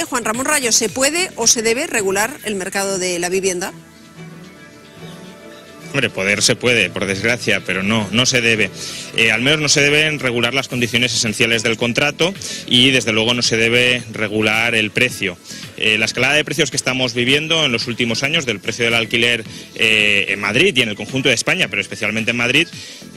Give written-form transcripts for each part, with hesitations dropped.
Juan Ramón Rayo, ¿se puede o se debe regular el mercado de la vivienda? Hombre, poder se puede, por desgracia, pero no se debe. Al menos no se deben regular las condiciones esenciales del contrato y desde luego no se debe regular el precio. La escalada de precios que estamos viviendo en los últimos años del precio del alquiler en Madrid y en el conjunto de España, pero especialmente en Madrid,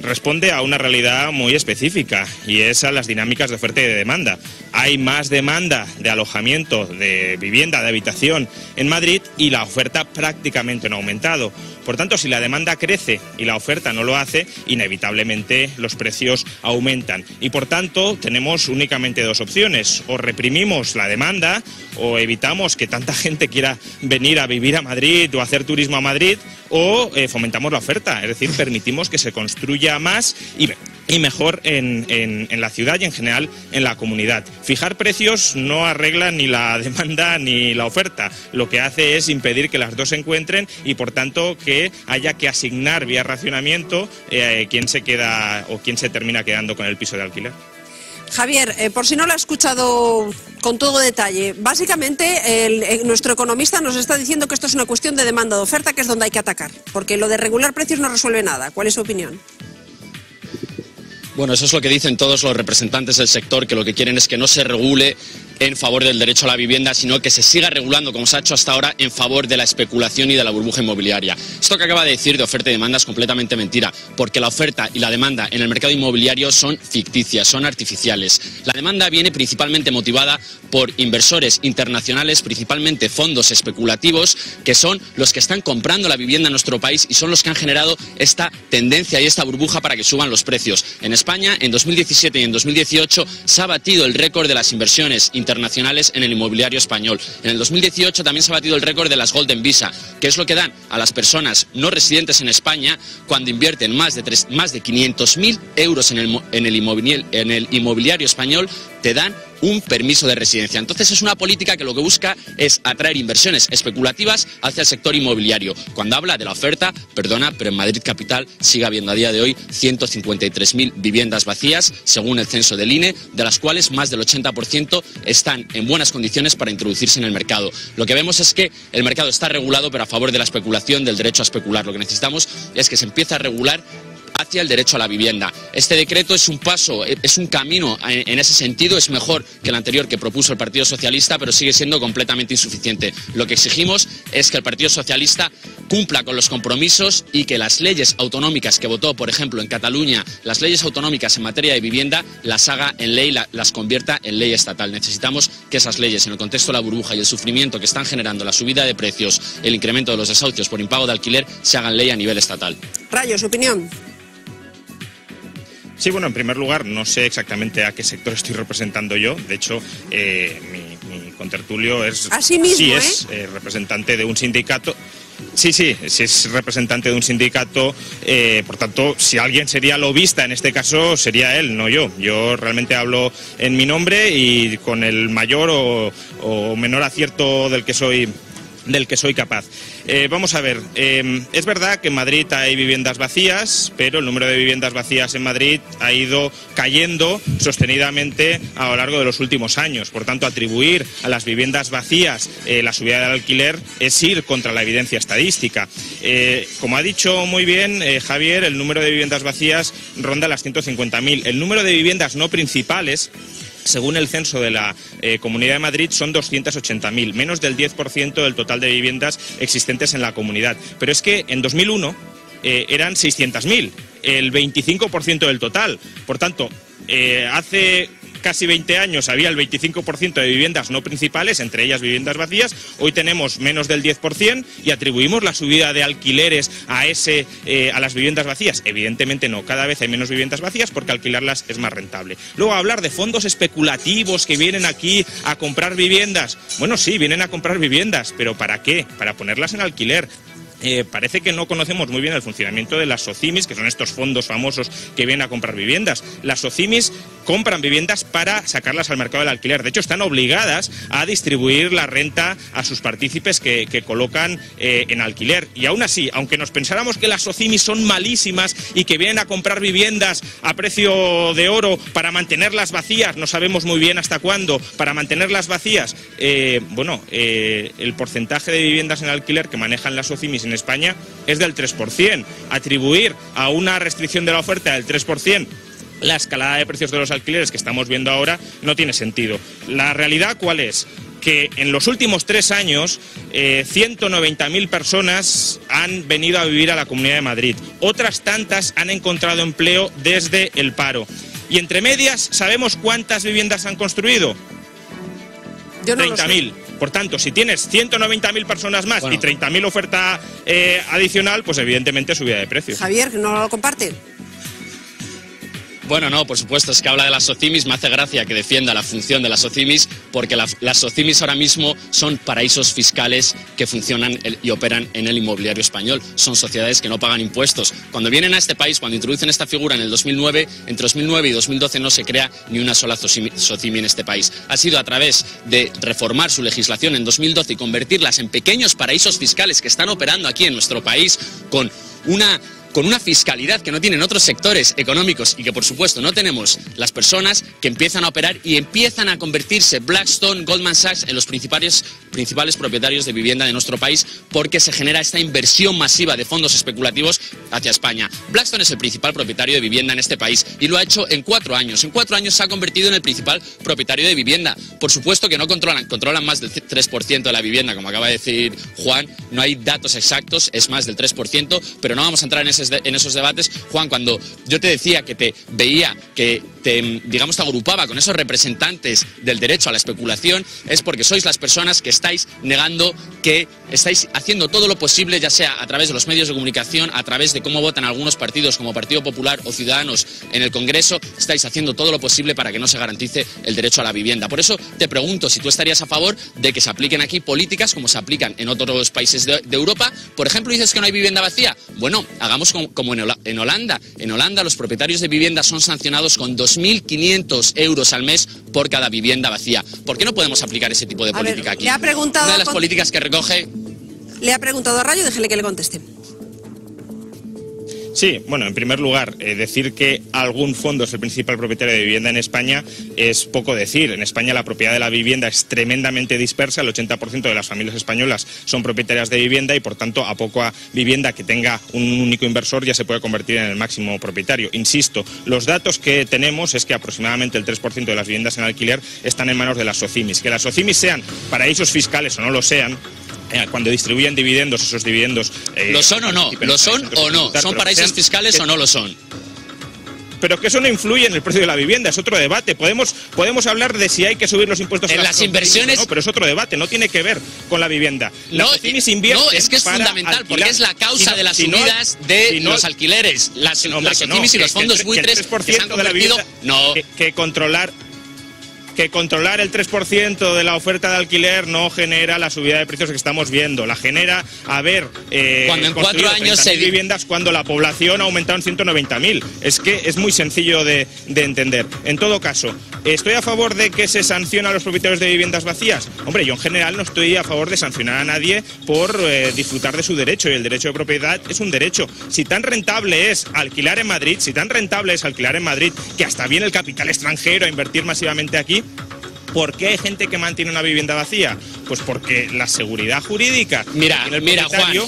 responde a una realidad muy específica y es a las dinámicas de oferta y de demanda. Hay más demanda de alojamiento, de vivienda, de habitación en Madrid y la oferta prácticamente no ha aumentado. Por tanto, si la demanda crece y la oferta no lo hace, inevitablemente los precios aumentan. Y por tanto, tenemos únicamente dos opciones: o reprimimos la demanda o evitamos que tanta gente quiera venir a vivir a Madrid o hacer turismo a Madrid, o fomentamos la oferta, es decir, permitimos que se construya más y mejor en la ciudad y en general en la comunidad. Fijar precios no arregla ni la demanda ni la oferta, lo que hace es impedir que las dos se encuentren y por tanto que haya que asignar vía racionamiento quién se queda o quién se termina quedando con el piso de alquiler. Javier, por si no lo ha escuchado con todo detalle, básicamente nuestro economista nos está diciendo que esto es una cuestión de demanda de oferta, que es donde hay que atacar, porque lo de regular precios no resuelve nada. ¿Cuál es su opinión? Bueno, eso es lo que dicen todos los representantes del sector, que lo que quieren es que no se regule en favor del derecho a la vivienda, sino que se siga regulando, como se ha hecho hasta ahora, en favor de la especulación y de la burbuja inmobiliaria. Esto que acaba de decir de oferta y demanda es completamente mentira, porque la oferta y la demanda en el mercado inmobiliario son ficticias, son artificiales. La demanda viene principalmente motivada por inversores internacionales, principalmente fondos especulativos, que son los que están comprando la vivienda en nuestro país y son los que han generado esta tendencia y esta burbuja para que suban los precios. En España, en 2017 y en 2018, se ha batido el récord de las inversiones internacionales en el inmobiliario español. En el 2018 también se ha batido el récord de las Golden Visa, que es lo que dan a las personas no residentes en España cuando invierten más de 500.000 euros en el inmobiliario español, te dan un permiso de residencia. Entonces es una política que lo que busca es atraer inversiones especulativas hacia el sector inmobiliario. Cuando habla de la oferta, perdona, pero en Madrid capital sigue habiendo a día de hoy 153.000 viviendas vacías, según el censo del INE, de las cuales más del 80% están en buenas condiciones para introducirse en el mercado. Lo que vemos es que el mercado está regulado, pero a favor de la especulación, del derecho a especular. Lo que necesitamos es que se empiece a regular hacia el derecho a la vivienda. Este decreto es un paso, es un camino en ese sentido, es mejor que el anterior que propuso el Partido Socialista, pero sigue siendo completamente insuficiente. Lo que exigimos es que el Partido Socialista cumpla con los compromisos y que las leyes autonómicas que votó, por ejemplo, en Cataluña, las leyes autonómicas en materia de vivienda, las haga en ley, las convierta en ley estatal. Necesitamos que esas leyes, en el contexto de la burbuja y el sufrimiento que están generando la subida de precios, el incremento de los desahucios por impago de alquiler, se hagan ley a nivel estatal. Rayo, su opinión. Sí, bueno, en primer lugar, no sé exactamente a qué sector estoy representando yo. De hecho, mi contertulio es... Así mismo, sí, es representante de un sindicato. Sí, es representante de un sindicato, por tanto, si alguien sería lobista en este caso, sería él, no yo. Yo realmente hablo en mi nombre y con el mayor o menor acierto del que soy capaz. Vamos a ver, es verdad que en Madrid hay viviendas vacías, pero el número de viviendas vacías en Madrid ha ido cayendo sostenidamente a lo largo de los últimos años. Por tanto, atribuir a las viviendas vacías la subida del alquiler es ir contra la evidencia estadística. Como ha dicho muy bien Javier, el número de viviendas vacías ronda las 150.000. El número de viviendas no principales, según el censo de la Comunidad de Madrid, son 280.000, menos del 10% del total de viviendas existentes en la comunidad. Pero es que en 2001 eran 600.000, el 25% del total. Por tanto, hace casi 20 años había el 25% de viviendas no principales, entre ellas viviendas vacías. Hoy tenemos menos del 10% y atribuimos la subida de alquileres a las viviendas vacías. Evidentemente no, cada vez hay menos viviendas vacías porque alquilarlas es más rentable. Luego, hablar de fondos especulativos que vienen aquí a comprar viviendas. Bueno, sí, vienen a comprar viviendas, pero ¿para qué? Para ponerlas en alquiler. Parece que no conocemos muy bien el funcionamiento de las SOCIMIs, que son estos fondos famosos que vienen a comprar viviendas. Las SOCIMIs compran viviendas para sacarlas al mercado del alquiler. De hecho, están obligadas a distribuir la renta a sus partícipes que colocan en alquiler. Y aún así, aunque nos pensáramos que las SOCIMIs son malísimas y que vienen a comprar viviendas a precio de oro para mantenerlas vacías, no sabemos muy bien hasta cuándo, para mantenerlas vacías, el porcentaje de viviendas en alquiler que manejan las SOCIMIs en España es del 3%. Atribuir a una restricción de la oferta del 3% la escalada de precios de los alquileres que estamos viendo ahora no tiene sentido. La realidad, ¿cuál es? Que en los últimos 3 años 190.000 personas han venido a vivir a la Comunidad de Madrid. Otras tantas han encontrado empleo desde el paro. Y entre medias, ¿sabemos cuántas viviendas han construido? Yo no 30.000. Por tanto, si tienes 190.000 personas más y 30.000 oferta adicional, pues evidentemente subida de precios. Javier, ¿no lo comparte? Bueno, no, por supuesto, es que habla de las SOCIMIs, me hace gracia que defienda la función de las SOCIMIs, porque las SOCIMIs ahora mismo son paraísos fiscales que funcionan y operan en el inmobiliario español. Son sociedades que no pagan impuestos. Cuando vienen a este país, cuando introducen esta figura en el 2009, entre 2009 y 2012 no se crea ni una sola SOCIMI en este país. Ha sido a través de reformar su legislación en 2012 y convertirlas en pequeños paraísos fiscales que están operando aquí en nuestro país con una fiscalidad que no tienen otros sectores económicos y que por supuesto no tenemos las personas que empiezan a operar y empiezan a convertirse Blackstone, Goldman Sachs en los principales propietarios de vivienda de nuestro país, porque se genera esta inversión masiva de fondos especulativos hacia España. Blackstone es el principal propietario de vivienda en este país y lo ha hecho en 4 años. En 4 años se ha convertido en el principal propietario de vivienda. Por supuesto que no controlan más del 3% de la vivienda, como acaba de decir Juan. No hay datos exactos, es más del 3%, pero no vamos a entrar en esos debates. Juan, cuando yo te decía que te veía, que te agrupaba con esos representantes del derecho a la especulación, es porque sois las personas que estáis negando, que estáis haciendo todo lo posible, ya sea a través de los medios de comunicación, a través de cómo votan algunos partidos como Partido Popular o Ciudadanos en el Congreso, estáis haciendo todo lo posible para que no se garantice el derecho a la vivienda. Por eso te pregunto si tú estarías a favor de que se apliquen aquí políticas como se aplican en otros países de Europa. Por ejemplo, dices que no hay vivienda vacía. Bueno, hagamos como en Holanda. En Holanda los propietarios de vivienda son sancionados con 2.500 euros al mes por cada vivienda vacía. ¿Por qué no podemos aplicar ese tipo de política aquí? Le ha preguntado una de las políticas que recoge... Le ha preguntado a Rayo, déjele que le conteste. Sí, bueno, en primer lugar, decir que algún fondo es el principal propietario de vivienda en España es poco decir. En España la propiedad de la vivienda es tremendamente dispersa, el 80% de las familias españolas son propietarias de vivienda y por tanto a poca vivienda que tenga un único inversor ya se puede convertir en el máximo propietario. Insisto, los datos que tenemos es que aproximadamente el 3% de las viviendas en alquiler están en manos de las SOCIMIs. Que las SOCIMIs sean paraísos fiscales o no lo sean, cuando distribuyen dividendos, esos dividendos... ¿Lo son o no? ¿Lo son o no? ¿Son paraísos fiscales o no lo son? Pero que eso no influye en el precio de la vivienda, es otro debate. Podemos hablar de si hay que subir los impuestos en las inversiones, no, pero es otro debate, no tiene que ver con la vivienda. No, es que es fundamental, alquilar, porque es la causa de las subidas de los alquileres. Las SOCIMIs y los fondos buitres que se han convertido... Que controlar el 3% de la oferta de alquiler no genera la subida de precios que estamos viendo. La genera cuando en 4 años se viviendas cuando la población ha aumentado en 190.000. Es que es muy sencillo de entender. En todo caso, ¿estoy a favor de que se sancione a los propietarios de viviendas vacías? Hombre, yo en general no estoy a favor de sancionar a nadie por disfrutar de su derecho, y el derecho de propiedad es un derecho. Si tan rentable es alquilar en Madrid, que hasta viene el capital extranjero a invertir masivamente aquí, ¿por qué hay gente que mantiene una vivienda vacía? Pues porque la seguridad jurídica... Mira,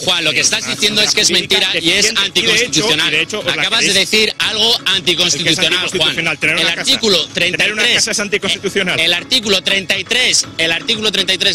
Juan, lo que estás diciendo es que es mentira y es anticonstitucional. Acabas de decir algo anticonstitucional, Juan. El artículo 33... Tener una casa es anticonstitucional. El artículo 33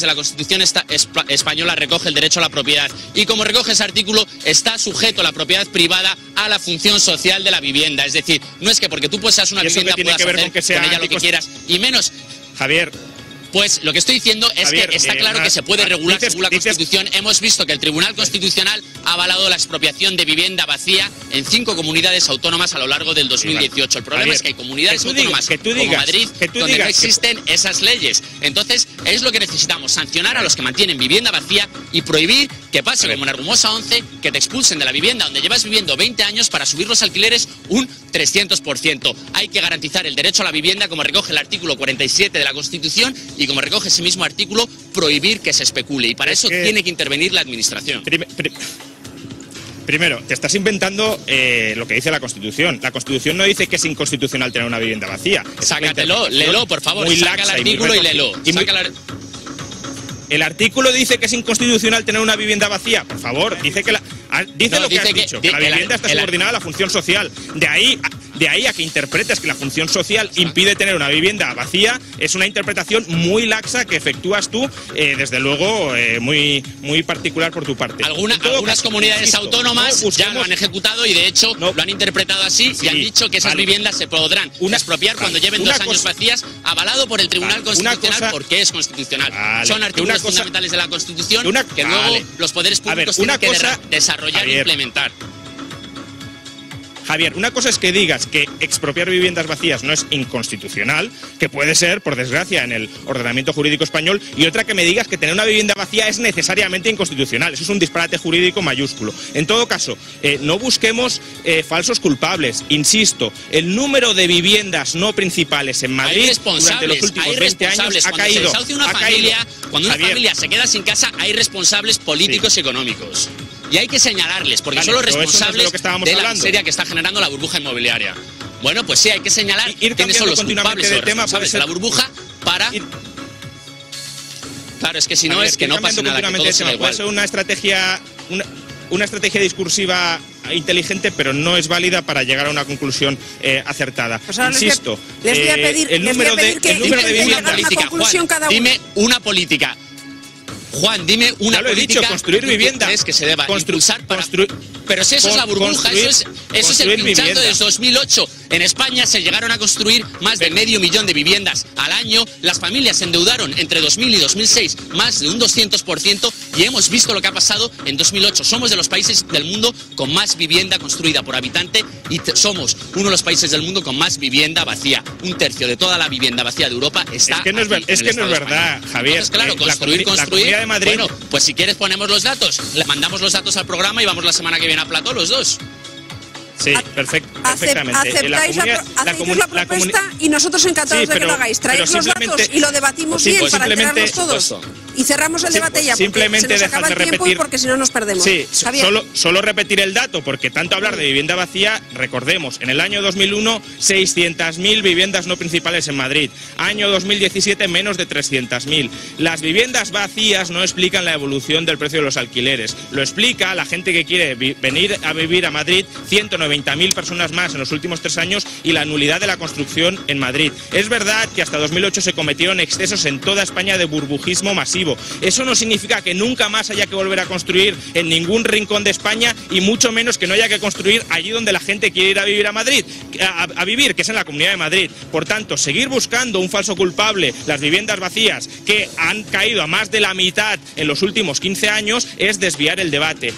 de la Constitución española recoge el derecho a la propiedad. Y como recoge ese artículo, está sujeto la propiedad privada a la función social de la vivienda. Es decir, no es que porque tú poseas una vivienda puedas hacer con ella lo que quieras. Y menos... Javier, pues lo que estoy diciendo es que está claro que se puede regular según la Constitución. Hemos visto que el Tribunal Constitucional ha avalado la expropiación de vivienda vacía en 5 comunidades autónomas a lo largo del 2018. El problema es que hay comunidades autónomas como Madrid donde no existen esas leyes. Entonces, Es lo que necesitamos, sancionar a los que mantienen vivienda vacía y prohibir que pase como en Argumosa 11, que te expulsen de la vivienda donde llevas viviendo 20 años para subir los alquileres un 300%. Hay que garantizar el derecho a la vivienda, como recoge el artículo 47 de la Constitución, y como recoge ese mismo artículo, prohibir que se especule. Y para eso tiene que intervenir la Administración. Primero, te estás inventando lo que dice la Constitución. La Constitución no dice que es inconstitucional tener una vivienda vacía. Sácatelo, léelo, por favor, saca el artículo y léelo. ¿El artículo dice que es inconstitucional tener una vivienda vacía? Por favor, dice que dice lo que has dicho, que la vivienda está subordinada a la función social. De ahí a que interpretes que la función social impide tener una vivienda vacía, es una interpretación muy laxa que efectúas tú, desde luego, muy particular por tu parte. Algunas comunidades autónomas ya lo han ejecutado y de hecho lo han interpretado así y han dicho que esas viviendas se podrán expropiar cuando lleven 2 años vacías, avalado por el Tribunal Constitucional porque es constitucional. Son artículos fundamentales de la Constitución que luego los poderes públicos tienen que desarrollar e implementar. Javier, una cosa es que digas que expropiar viviendas vacías no es inconstitucional, que puede ser, por desgracia, en el ordenamiento jurídico español, y otra que me digas que tener una vivienda vacía es necesariamente inconstitucional. Eso es un disparate jurídico mayúsculo. En todo caso, no busquemos falsos culpables. Insisto, el número de viviendas no principales en Madrid durante los últimos 20 años ha caído. Cuando una familia se queda sin casa, hay responsables políticos y económicos. Y hay que señalarles, porque son los responsables de la miseria que está generando la burbuja inmobiliaria. Bueno, pues sí, hay que señalar quiénes son los culpables o los responsables de la burbuja para... Claro, es que si no es que no pasa nada, que todo será igual. Puede ser una estrategia discursiva inteligente, pero no es válida para llegar a una conclusión acertada. Pues insisto, les voy a pedir, el número de viviendas... Dime una política. Juan, dime una política construir viviendas que se deba impulsar para... Pero si eso es la burbuja, eso es el pinchazo desde 2008. En España se llegaron a construir más de 500.000 de viviendas al año. Las familias se endeudaron entre 2000 y 2006 más de un 200% y hemos visto lo que ha pasado en 2008. Somos de los países del mundo con más vivienda construida por habitante y somos uno de los países del mundo con más vivienda vacía. Un tercio de toda la vivienda vacía de Europa está Es que no es verdad, Javier. Entonces, claro, construir. De Madrid. Bueno, pues si quieres ponemos los datos. Le mandamos los datos al programa y vamos la semana que viene a Plató los dos. Sí, perfectamente. Aceptáis la propuesta y nosotros encantados de que lo hagáis. Traéis los datos y lo debatimos bien para enterarnos todos. Y cerramos el debate ya, porque simplemente se nos acaba el tiempo y porque si no nos perdemos. Sí, solo repetir el dato, porque tanto hablar de vivienda vacía, recordemos, en el año 2001, 600.000 viviendas no principales en Madrid. Año 2017, menos de 300.000. Las viviendas vacías no explican la evolución del precio de los alquileres. Lo explica la gente que quiere venir a vivir a Madrid, 190.000 personas más en los últimos 3 años y la nulidad de la construcción en Madrid. Es verdad que hasta 2008 se cometieron excesos en toda España de burbujismo masivo. Eso no significa que nunca más haya que volver a construir en ningún rincón de España y mucho menos que no haya que construir allí donde la gente quiere ir a vivir a Madrid, a vivir, que es en la Comunidad de Madrid. Por tanto, seguir buscando un falso culpable, las viviendas vacías, que han caído a más de la mitad en los últimos 15 años, es desviar el debate.